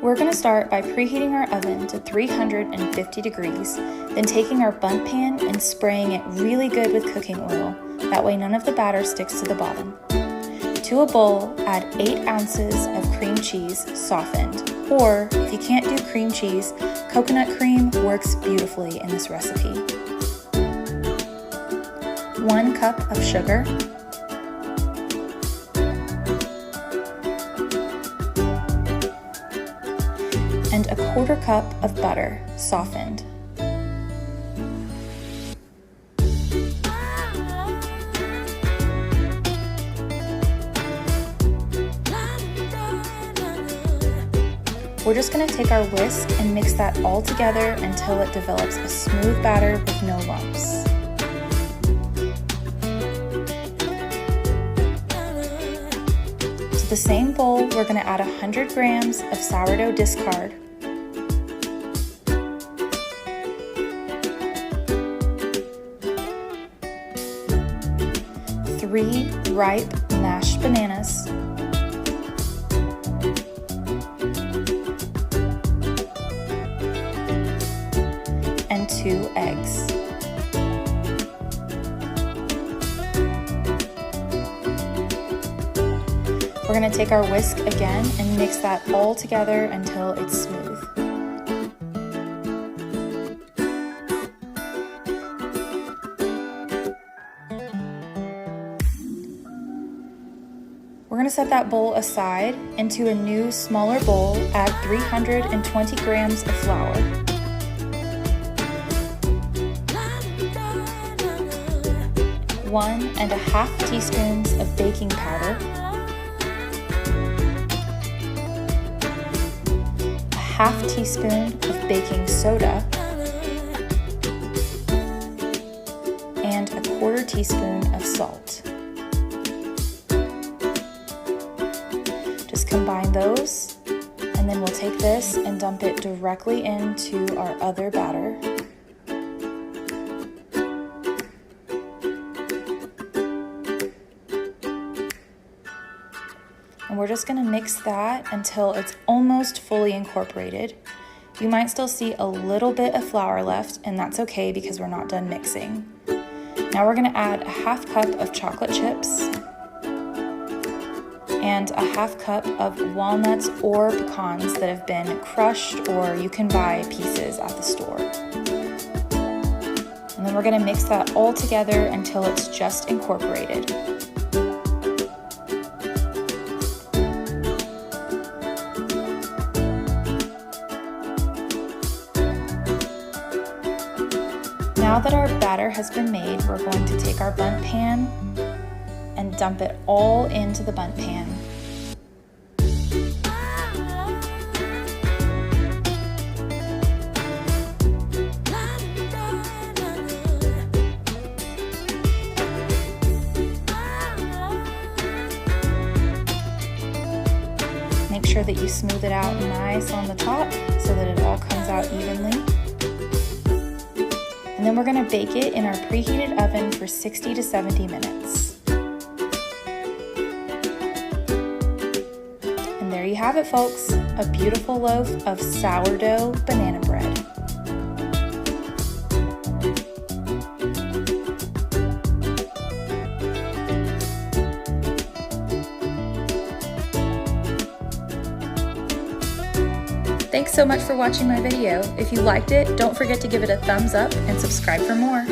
We're going to start by preheating our oven to 350 degrees, then taking our bundt pan and spraying it really good with cooking oil. That way none of the batter sticks to the bottom. To a bowl, add 8 ounces of cream cheese softened, or if you can't do cream cheese, coconut cream works beautifully in this recipe. 1 cup of sugar, and a 1/4 cup of butter, softened. We're just going to take our whisk and mix that all together until it develops a smooth batter with no lumps. To the same bowl, we're going to add 100 grams of sourdough discard, 3 ripe mashed bananas, and 2 eggs. We're going to take our whisk again and mix that all together until it's smooth. We're going to set that bowl aside. Into a new, smaller bowl, add 320 grams of flour, 1½ teaspoons of baking powder, 1/2 teaspoon of baking soda, and a 1/4 teaspoon of salt. Just combine those, and then we'll take this and dump it directly into our other batter. And we're just going to mix that until it's almost fully incorporated. You might still see a little bit of flour left, and that's okay because we're not done mixing. Now we're going to add a 1/2 cup of chocolate chips and a 1/2 cup of walnuts or pecans that have been crushed, or you can buy pieces at the store. And then we're going to mix that all together until it's just incorporated. Now that our batter has been made, we're going to take our bundt pan and dump it all into the bundt pan. Make sure that you smooth it out nice on the top so that it all comes out evenly. And then we're going to bake it in our preheated oven for 60 to 70 minutes. And there you have it, folks, a beautiful loaf of sourdough banana bread. Thanks so much for watching my video. If you liked it, don't forget to give it a thumbs up and subscribe for more.